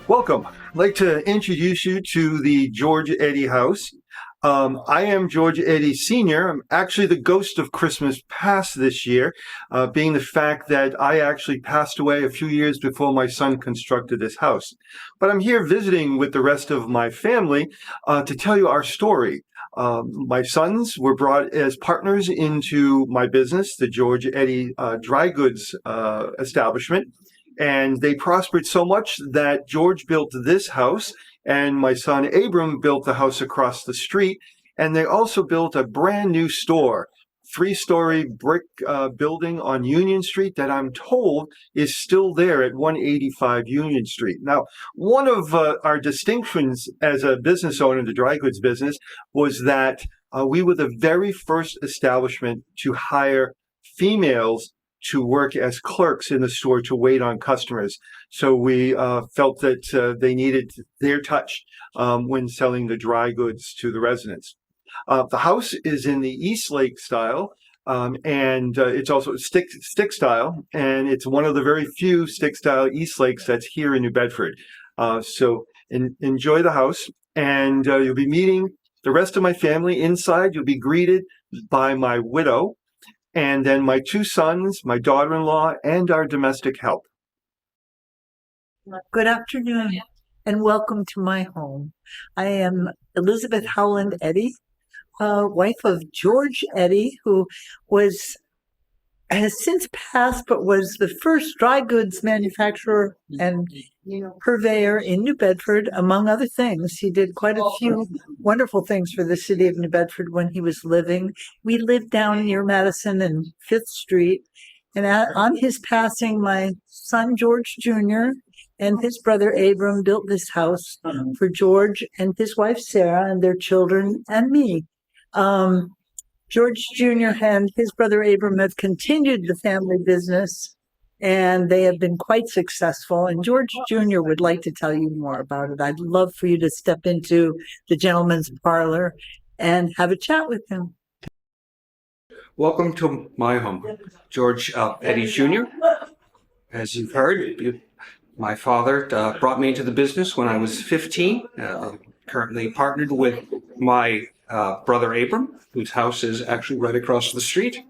Welcome. I'd like to introduce you to the George Eddy house. I am George Eddy Sr. I'm actually the ghost of Christmas past this year, being the fact that I actually passed away a few years before my son constructed this house. But I'm here visiting with the rest of my family to tell you our story. My sons were brought as partners into my business, the George Eddy dry goods establishment. And they prospered so much that George built this house and my son Abram built the house across the street. And they also built a brand new store, 3-story brick building on Union Street that I'm told is still there at 185 Union Street. Now, one of our distinctions as a business owner in the dry goods business was that we were the very first establishment to hire females to work as clerks in the store to wait on customers. So we felt that they needed their touch when selling the dry goods to the residents. The house is in the Eastlake style, and it's also stick style, and it's one of the very few stick style Eastlakes that's here in New Bedford. So enjoy the house, and you'll be meeting the rest of my family inside. You'll be greeted by my widow, and then my 2 sons, my daughter-in-law, and our domestic help. Good afternoon, and welcome to my home. I am Elizabeth Howland Eddy, wife of George Eddy, who has since passed, but was the first dry goods manufacturer and purveyor in New Bedford, among other things. He did quite a few wonderful things for the city of New Bedford when he was living. We lived down near Madison and 5th Street. And on his passing, my son George Jr. and his brother Abram built this house for George and his wife Sarah and their children and me. George Jr. and his brother Abram have continued the family business, and they have been quite successful. And George Jr. would like to tell you more about it. I'd love for you to step into the gentleman's parlor and have a chat with him. Welcome to my home, George Eddy Jr. As you've heard, my father brought me into the business when I was 15. Currently partnered with my brother Abram, whose house is actually right across the street.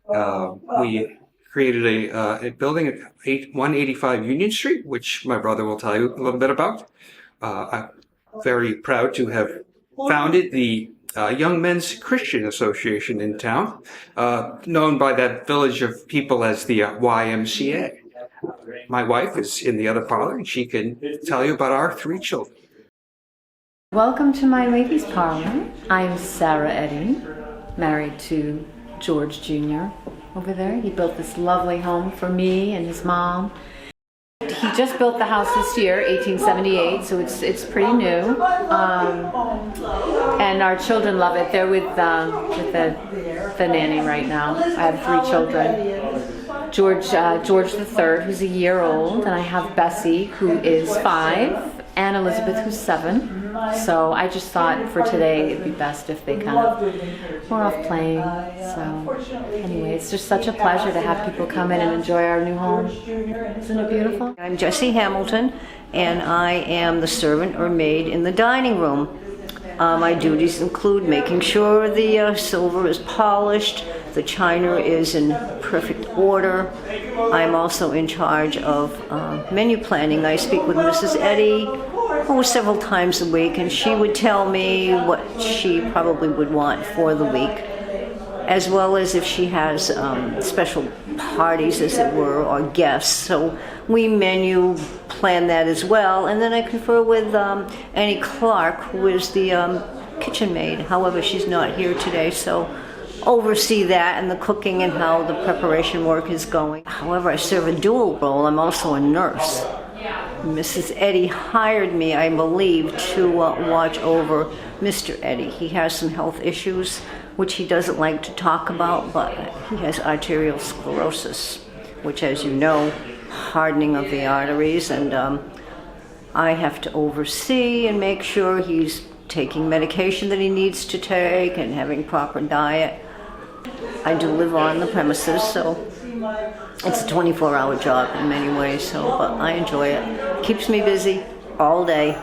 We created a building at 185 Union Street, which my brother will tell you a little bit about. I'm very proud to have founded the Young Men's Christian Association in town, known by that village of people as the YMCA. My wife is in the other parlor, and she can tell you about our 3 children. Welcome to my ladies' parlor. I'm Sarah Eddy, married to George Jr. over there. He built this lovely home for me and his mom. He just built the house this year, 1878, so it's pretty new. And our children love it. They're with the nanny right now. I have 3 children. George III, who's a year old, and I have Bessie, who is 5, and Elizabeth, who's 7. So I just thought for today it'd be best if they kind of were off playing. So anyway, it's just such a pleasure to have people come in and enjoy our new home. Isn't it beautiful? I'm Jessie Hamilton, and I am the servant or maid in the dining room. My duties include making sure the silver is polished, the china is in perfect order. I'm also in charge of menu planning. I speak with Mrs. Eddy several times a week, and she would tell me what she probably would want for the week, as well as if she has special parties, as it were, or guests. So we menu plan that as well, and then I confer with Annie Clark, who is the kitchen maid. However, she's not here today, so oversee that and the cooking and how the preparation work is going. However, I serve a dual role. I'm also a nurse. Mrs. Eddy hired me, I believe, to watch over Mr. Eddy. He has some health issues, which he doesn't like to talk about, but he has arterial sclerosis, which, as you know, hardening of the arteries, and I have to oversee and make sure he's taking medication that he needs to take and having proper diet. I do live on the premises, so it's a 24-hour job in many ways, but I enjoy it. Keeps me busy all day.